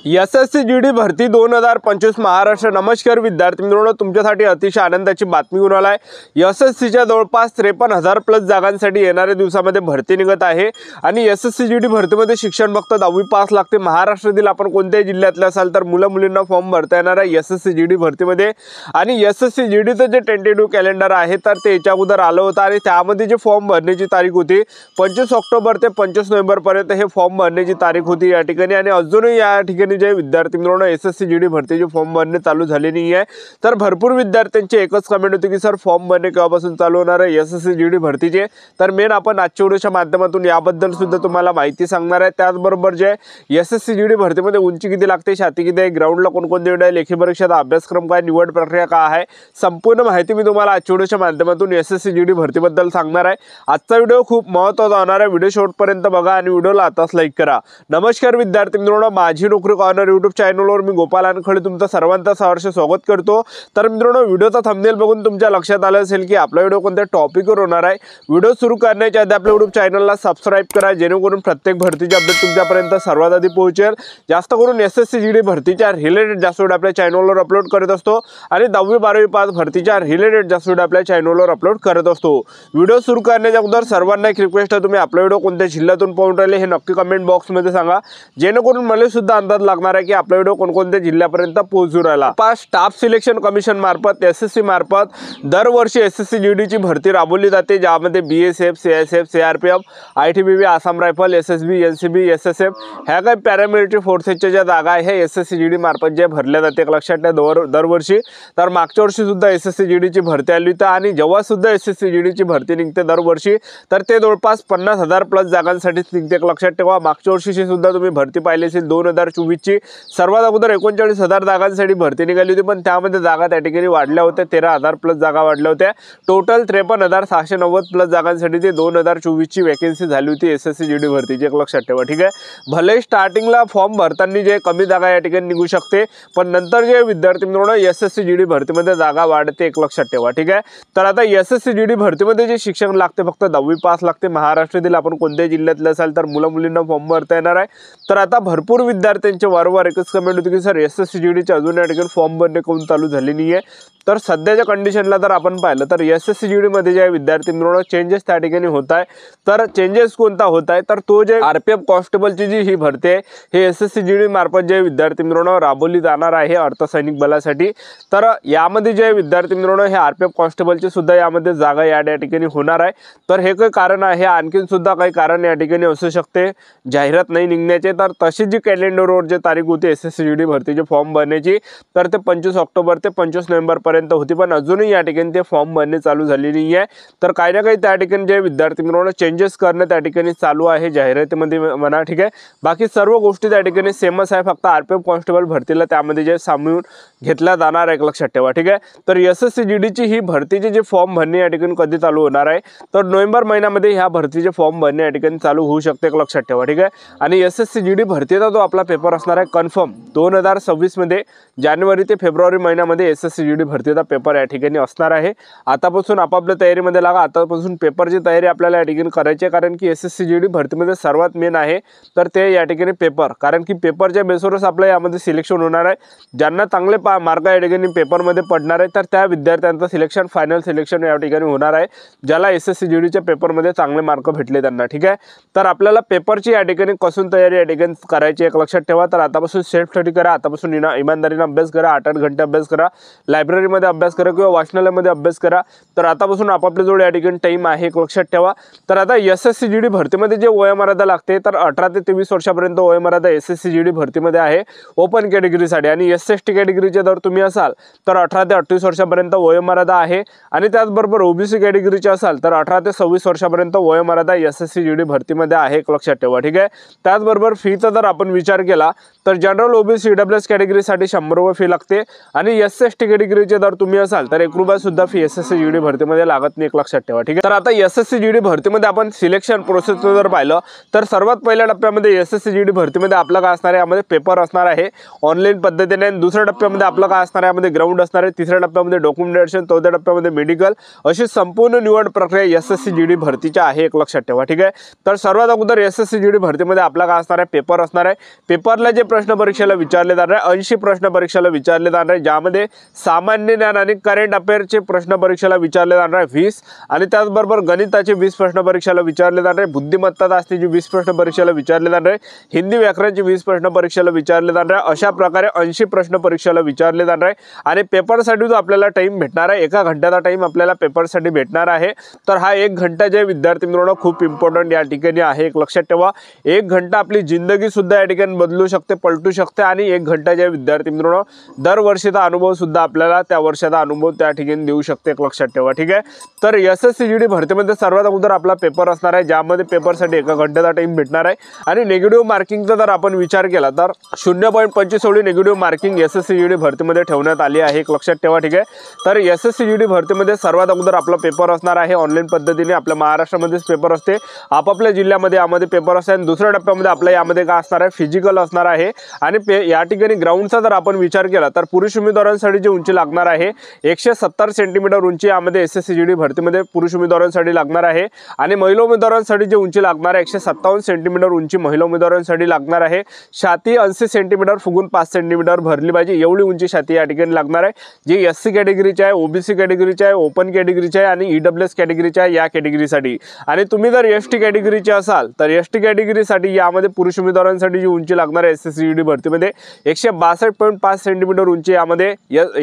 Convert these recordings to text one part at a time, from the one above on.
SSC GD भरती 2025 महाराष्ट्र। नमस्कार विद्यार्थी मित्रांनो, तुमच्यासाठी अतिशय आनंदाची बातमी घेऊन आलाय। एसएससीच्या जवळपास 53,000 प्लस जागांसाठी येणाऱ्या दिवसामध्ये भरती निघत आहे आणि एसएससी जीडी भरतीमध्ये शिक्षण फक्त 10वी पास लागते। महाराष्ट्रातील आपण कोणत्याही जिल्ह्यातले असाल तर मुलं-मुलींना फॉर्म भरता येणार आहे एसएससी जीडी भरतीमध्ये। आणि एसएससी जीडीचं जे टेंटेटिव्ह कॅलेंडर आहे तर ते याच्या अगोदर आलं होतं आणि त्यामध्ये जे फॉर्म भरण्याची तारीख होती 25 ऑक्टोबर ते 25 नोव्हेंबर पर्यंत हे फॉर्म भरण्याची तारीख होती या ठिकाणी। आणि अजूनही या ठिकाणी जे विद्यार्थी मित्रांनो एसएससी जीडी भरतीचे फॉर्म भरणे चालू झाले नाही आहे। तर भरपूर विद्यार्थ्यांची एकच कमेंट होती की सर फॉर्म भरणे केव्हापासून चालू होणार आहे एसएससी जीडी भरतीचे। तर मेन आपण आजच्या व्हिडिओच्या माध्यमातून याबद्दल सुद्धा तुम्हाला माहिती सांगणार आहे। त्याचबरोबर जे एसएससी जीडी भरतीमध्ये उंची किती लागते, छाती किती आहे, ग्राउंडला कोणकोणते विषय आहे, लेखी परीक्षेचा अभ्यासक्रम काय, निवड प्रक्रिया काय आहे, संपूर्ण माहिती मी तुम्हाला आजच्या व्हिडिओच्या माध्यमातून एसएससी जीडी भरतीबद्दल सांगणार आहे। आजचा व्हिडिओ खूप महत्त्वाचा होणार आहे, व्हिडिओ शेवटपर्यंत बघा आणि व्हिडिओला आताच लाईक करा। नमस्कार विद्यार्थी मित्रांनो, माझी नोकरी कॉर्नर यूट्यूब चॅनलवर मी गोपाल अनखळे तुमचं सर्वांचं सहर्ष स्वागत करतो। तर मित्रांनो, व्हिडिओचा थंबनेल बघून तुमच्या लक्षात आलं असेल की आपला व्हिडिओ कोणत्या टॉपिकवर होणार आहे। व्हिडिओ सुरू करण्याच्या आधी आपल्या यूट्यूब चॅनलला सबस्क्राइब करा, जेणेकरून प्रत्येक भरतीचे अपडेट तुमच्यापर्यंत सर्वात आधी पोहोचेल। जास्त करून एसएससी जीडी भरतीच्या रिलेटेड जास्त व्हिडिओ आपल्या चॅनलवर अपलोड करत असतो आणि 10वी 12वी पास भरतीच्या रिलेटेड जास्त व्हिडिओ आपल्या चॅनलवर अपलोड करत असतो। व्हिडिओ सुरू करण्याच्या अगोदर सर्वांना एक रिक्वेस्ट आहे, तुम्ही आपला व्हिडिओ कोणत्या जिल्ह्यातून पाहून राहिले हे नक्की कमेंट बॉक्समध्ये सांगा, जेणेकरून मला सुद्धा अंदाज लागणार आहे की आपला व्हिडिओ कोणकोणत्या जिल्ह्यापर्यंत पोहोचू राहिला। स्टाफ सिलेक्शन कमिशन मार्फत एसएससी मार्फत दरवर्षी एसएससी जीडीची भरती राबवली जाते, ज्यामध्ये BSF, CISF, CRPF, ITBP, Assam rifle, SSB, NCB, SSF ह्या काही पॅरामिलिटरी फोर्सेसच्या ज्या जागा आहे हे एसएससी जीडी मार्फत जे भरल्या जाते लक्षात ठेवा दरवर्षी। तर मागच्या वर्षी सुद्धा एसएससी जीडीची भरती आली होती आणि जेव्हा सुद्धा एसएससी जीडीची भरती निघते दरवर्षी तर ते जवळपास 50,000 प्लस जागांसाठी निघते लक्षात ठेवा। मागच्या वर्षीची सुद्धा तुम्ही भरती पाहिली असेल 2024 ची सर्वात अगोदर 39,000 जागांसाठी भरती निघाली होती, पण त्यामध्ये जागा त्या ठिकाणी वाढल्या होत्या, 13,000 प्लस जागा वाढल्या होत्या। टोटल 53,690 प्लस जागांसाठी ते 2024 ची वॅकन्सी झाली होती एसएससी जीडी भरतीची लक्षात ठेवा, ठीक आहे। भले स्टार्टिंगला फॉर्म भरताना जे कमी जागा या ठिकाणी निघू शकते, पण नंतर जे विद्यार्थी मित्रांनो एसएससी जीडी भरतीमध्ये जागा वाढते एक लक्षात ठेवा, ठीक आहे। तर आता एसएससी जीडी भरतीमध्ये जे शिक्षण लागते फक्त 10वी पास लागते। महाराष्ट्रातील आपण कोणत्याही जिल्ह्यातले असाल तर मुलं-मुलींना फॉर्म भरता येणार आहे। तर आता भरपूर विद्यार्थ्यांचे वारंवार एकच कमेंट होती की सर एसएससी जीडीचे अजून या ठिकाणी फॉर्म भरणे कोण चालू झाले नाही आहे। तर सध्याच्या कंडिशनला जर आपण पाहिलं तर एसएससी जीडी मध्ये जे विद्यार्थी मित्रांनो चेंजेस त्या ठिकाणी होत आहे। तर चेंजेस कोणता होत आहे तर तो जे आरपीएफ कॉन्स्टेबलची जी ही भरती आहे हे एसएससी जीडी मार्फत जे विद्यार्थी मित्रांनो राबवली जाणार आहे अर्धसैनिक बलासाठी। तर यामध्ये जे विद्यार्थी मित्रांनो हे आरपीएफ कॉन्स्टेबलची सुद्धा यामध्ये जागा या ठिकाणी होणार आहे। तर हे काही कारण आहे, आणखीन सुद्धा काही कारण या ठिकाणी असू शकते जाहिरात नाही निघण्याचे। तर तशी जी कॅलेंडरवर जी तारीख होती एसएससी जीडी भरतीचे फॉर्म भरण्याची तर ते 25 ऑक्टोबर ते 25 नोव्हेंबर पर्यंत होती, पण अजूनही या ठिकाणी ते फॉर्म भरणे चालू झाले नाही आहे। तर काही ना काही त्या ठिकाणी जे विद्यार्थी मित्रांनो चेंजेस करणं त्या ठिकाणी चालू आहे जाहिरातीमध्ये म्हणा, ठीक आहे। बाकी सर्व गोष्टी त्या ठिकाणी सेमच आहे, फक्त आरपीएफ कॉन्स्टेबल भरतीला त्यामध्ये जे सामावून घेतला जाणार आहे लक्षात ठेवा, ठीक आहे। तर एसएससी जीडीची ही भरतीचे जे फॉर्म भरणे या ठिकाणी कधी चालू होणार आहे तर नोव्हेंबर महिन्यामध्ये ह्या भरतीचे फॉर्म भरणे या ठिकाणी चालू होऊ शकते लक्षात ठेवा, ठीक आहे। आणि एसएससी जीडी भरतीचा जो आपला पेपर असणार आहे कन्फर्म 2026 मध्ये जानेवारी ते फेब्रुवारी महिन्यामध्ये एसएससी जीडी भरतीचा पेपर या ठिकाणी असणार आहे। आतापासून आपापल्या तयारीमध्ये लागा, आतापासून पेपरची तयारी आपल्याला या ठिकाणी करायची आहे, कारण की एसएससी जीडी भरतीमध्ये सर्वात मेन आहे तर ते या ठिकाणी पेपर, कारण की पेपरच्या बेसवरच आपल्या यामध्ये सिलेक्शन होणार आहे। ज्यांना चांगले मार्क या ठिकाणी पेपरमध्ये पडणार आहे तर त्या विद्यार्थ्यांचं सिलेक्शन फायनल सिलेक्शन या ठिकाणी होणार आहे, ज्याला एसएससी जीडीच्या पेपरमध्ये चांगले मार्क भेटले त्यांना, ठीक आहे। तर आपल्याला पेपरची या ठिकाणी कसून तयारी या ठिकाणी करायची एक लक्षात ठेवा। तर आतापासून सेल्फ स्टडी करा, आतापासून इमानदारीने अभ्यास करा, 8-8 घंटे अभ्यास करा, लायब्ररीमध्ये अभ्यास करा किंवा वाचनालयामध्ये अभ्यास करा। तर आतापासून आपापल्या जवळ या ठिकाणी टाइम आहे एक लक्षात ठेवा। तर आता एसएससी जीडी भरतीमध्ये जे वयोमर्यादा लागते तर 18 ते 23 वर्षापर्यंत वयोमर्यादा एसएससी जीडी भरतीमध्ये आहे ओपन कॅटेगरीसाठी। आणि एसएसटी कॅटेगरीचे जर तुम्ही असाल तर 18 ते 28 वर्षापर्यंत वयोमर्यादा आहे। आणि त्याचबरोबर ओबीसी कॅटेगरीचे असाल तर 18 ते 26 वर्षापर्यंत वयोमर्यादा एसएससी जीडी भरतीमध्ये आहे एक लक्षात ठेवा, ठीक आहे। त्याचबरोबर फीचा जर आपण विचार केला तर जनरल ओबीसी ईडब्ल्यूएस कॅटेगरीसाठी 100 रुपये फी लागते आणि एसएसटी कॅटेगरीचे जर तुम्ही असाल तर 1 रुपया सुद्धा फी एसएससी जीडी भरतीमध्ये लागत नाही एक लक्षात ठेवा, ठीक आहे। तर आता एसएससी जीडी भरतीमध्ये आपण सिलेक्शन प्रोसेस जर पाहिलं तर सर्वात पहिल्या टप्प्यामध्ये एसएससी जीडी भरतीमध्ये आपलं काय असणार आहे, यामध्ये पेपर असणार आहे ऑनलाईन पद्धतीने। दुसऱ्या टप्प्यामध्ये आपलं काय असणार आहे, यामध्ये ग्राउंड असणार आहे। तिसऱ्या टप्प्यामध्ये डॉक्युमेंटेशन, चौथ्या टप्प्यामध्ये मेडिकल, अशी संपूर्ण निवड प्रक्रिया एसएससी जीडी भरतीची आहे एक लक्षात ठेवा, ठीक आहे। तर सर्वात अगोदर एसएससी जीडी भरतीमध्ये आपला काय असणार आहे, पेपर असणार आहे। पेपरला पेपरला जे प्रश्न परीक्षेला विचारले जाणार आहे 80 प्रश्न परीक्षेला विचारले जाणार आहे, ज्यामध्ये सामान्य ज्ञान आणि करंट अफेअरचे प्रश्न परीक्षेला विचारले जाणार आहे 20 आणि त्याचबरोबर गणिताचे 20 प्रश्न परीक्षेला विचारले जाणार आहे, बुद्धिमत्ता चाचणीचे 20 प्रश्न परीक्षेला विचारले जाणार आहे, हिंदी व्याकरणचे 20 प्रश्न परीक्षेला विचारले जाणार आहे। अशा प्रकारे 80 प्रश्न परीक्षेला विचारले जाणार आहे आणि पेपरसाठी जो आपल्याला टाइम भेटणार आहे 1 घंट्याचा टाइम आपल्याला पेपरसाठी भेटणार आहे। तर हा 1 घंटा जे विद्यार्थी मित्रांनो खूप इम्पॉर्टंट या ठिकाणी आहे। एक लक्षात ठेवा, 1 घंटा आपली जिंदगी सुद्धा या ठिकाणी बदलू शकते, पलटू शकते आणि 1 घंटा जे विद्यार्थी मित्रांनो दरवर्षीचा अनुभव सुद्धा आपल्याला त्या वर्षाचा अनुभव त्या ठिकाणी देऊ शकते, एक लक्षात ठेवा। ठीक आहे, तर एसएससी जीडी भरतीमध्ये सर्वात अगोदर आपला पेपर असणार आहे, ज्यामध्ये पेपरसाठी 1 घंट्याचा टाइम भेटणार आहे आणि नेगेटिव्ह मार्किंगचा जर आपण विचार केला तर 0.25 एवढी नेगेटिव्ह मार्किंग एसएससी जीडी भरतीमध्ये ठेवण्यात आली आहे, एक लक्षात ठेवा। ठीक आहे, तर एसएससी जीडी भरतीमध्ये सर्वात अगोदर आपला पेपर असणार आहे ऑनलाईन पद्धतीने, आपल्या महाराष्ट्रामध्येच पेपर असते, आपापल्या जिल्ह्यामध्ये यामध्ये पेपर असते आणि दुसऱ्या टप्प्यामध्ये आपल्या यामध्ये काय असणार आहे फिजिकल असणार आहे आणि या ठिकाणी ग्राउंडचा जर आपण विचार केला तर पुरुष उमेदवारांसाठी जी उंची लागणार आहे 170 सेंटीमीटर उंची यामध्ये एसएससी जीडी भरतीमध्ये पुरुष उमेदवारांसाठी लागणार आहे आणि महिला उमेदवारांसाठी जी उंची लागणार आहे 157 सेंटीमीटर उंची महिला उमेदवारांसाठी लागणार आहे। छाती 80 सेंटीमीटर फुगून 5 सेंटीमीटर भरली पाहिजे एवढी उंची छाती या ठिकाणी लागणार आहे, जी एससी कॅटेगरीची आहे, ओबीसी कॅटेगरीची आहे, ओपन कॅटेगरीची आहे आणि ईडब्ल्यूएस कॅटेगरीची आहे या कॅटेगरीसाठी। आणि तुम्ही जर एसटी कॅटेगरीचे असाल तर एसटी कॅटेगरीसाठी यामध्ये पुरुष उमेदवारांसाठी जी उंची लागणार आहे एसएससी जीडी भरतीमध्ये 162.5 सेंटीमीटर उंची यामध्ये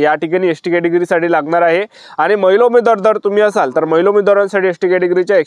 या ठिकाणी एसटी कॅटेगरीसाठी लागणार आहे आणि महिला उमेदवार जर तुम्ही असाल तर महिला उमेदवारांसाठी एसटी कॅटेगरीच्या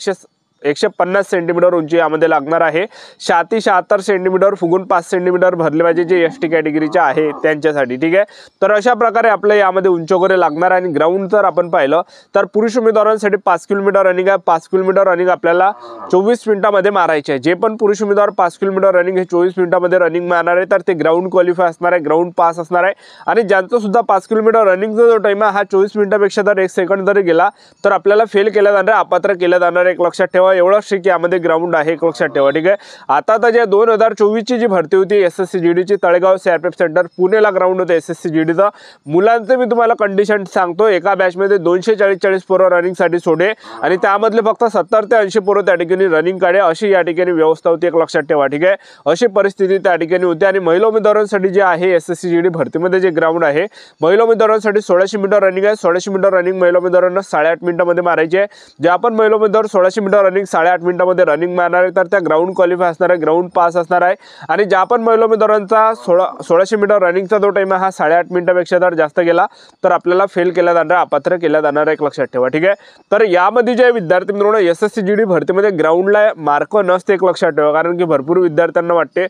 150 सेंटीमीटर उंची यामध्ये लागणार आहे। छाती 76 सेंटीमीटर फुगून 5 सेंटीमीटर भरले पाहिजे जे एसटी कॅटेगरीचे आहे त्यांच्यासाठी। ठीक आहे, तर अशा प्रकारे आपल्या यामध्ये उंची वगैरे लागणार आणि ग्राउंड जर आपण पाहिलं तर पुरुष उमेदवारांसाठी 5 किलोमीटर रनिंग आहे, 5 किलोमीटर रनिंग आपल्याला 24 मिनिटांमध्ये मारायचे आहे। जे पण पुरुष उमेदवार 5 किलोमीटर रनिंग हे 24 मिनिटांमध्ये रनिंग मारणार आहे तर ते ग्राउंड क्वालिफाय असणार आहे, ग्राउंड पास असणार आहे आणि ज्यांचा सुद्धा 5 किलोमीटर रनिंगचा जो टाइम आहे हा 24 मिनिटापेक्षा जर 1 सेकंड जरी गेला तर आपल्याला फेल केला जाणार आहे, अपात्र केलं जाणार आहे, एक लक्षात ठेवा। एवढं शिक यामध्ये ग्राउंड आहे, एक लक्षात ठेवा। ठीक आहे, आता तर जे 2024 ची जी भरती होती एसएससी जीडीची तळेगाव सीआरपीएफ सेंटर पुणेला ग्राउंड होतं एसएससी जीडीचं। मुलांचे मी तुम्हाला कंडिशन सांगतो, एका बॅचमध्ये 240 पोरं रनिंगसाठी सोडे आणि त्यामधले फक्त 70 ते 80 पोरं त्या ठिकाणी रनिंग काढे अशी या ठिकाणी व्यवस्था होती, एक लक्षात ठेवा। ठीक आहे, अशी परिस्थिती त्या ठिकाणी होती आणि महिला उमेदवारांसाठी जे आहे एसएससी जीडी भरतीमध्ये जे ग्राउंड आहे महिला उमेदवारांसाठी 1600 मीटर रनिंग आहे, 1600 मीटर रनिंग महिला उमेदवारांना 8.5 मिनिटांमध्ये मारायची आहे। जे आपण महिला उमेदवार 1600 मीटर रनिंग 8.5 मिनिटांमध्ये रनिंग मारणार आहे तर त्या ग्राउंड क्वालिफाय असणार आहे, ग्राउंड पास असणार आहे आणि ज्या पण महिला उमेदवारांचा 1600 मीटर रनिंगचा जो टाइम आहे हा 8.5 मिनिटापेक्षा जर जास्त गेला तर आपल्याला फेल केला जाणार आहे, अपात्र केला जाणार आहे, एक लक्षात ठेवा। ठीक आहे, तर यामध्ये जे विद्यार्थी मित्रांनो एसएससी जीडी भरतीमध्ये ग्राउंडला मार्क नसते, एक लक्षात ठेवा, कारण की भरपूर विद्यार्थ्यांना वाटते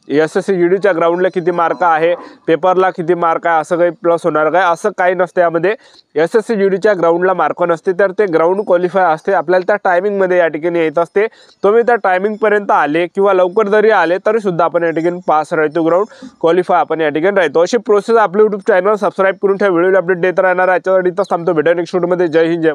एसएससी जीडीच्या ग्राउंडला किती मार्क आहे, पेपरला किती मार्क आहे, असं काही प्लस होणार काय, असं काही नसते। यामध्ये एसएससी जीडीच्या ग्राउंडला मार्क नसते तर ते ग्राउंड क्वालिफाय असते, आपल्याला त्या टायमिंगमध्ये या ठिकाणी येत असते। तुम्ही त्या टायमिंगपर्यंत आले किंवा लवकर जरी आले तरी सुद्धा आपण या ठिकाणी पास राहतो, ग्राउंड क्वालिफाय आपण या ठिकाणी राहतो। अशी प्रोसेस आपल्या यूट्यूब चॅनल सबस्क्राईब करून ठेवा, व्हिडिओ अपडेट देत राहणार आहे। याच्यासाठी तर थांबतो, भेटूया नेक्स्ट व्हिडिओमध्ये। जय हिंद, जय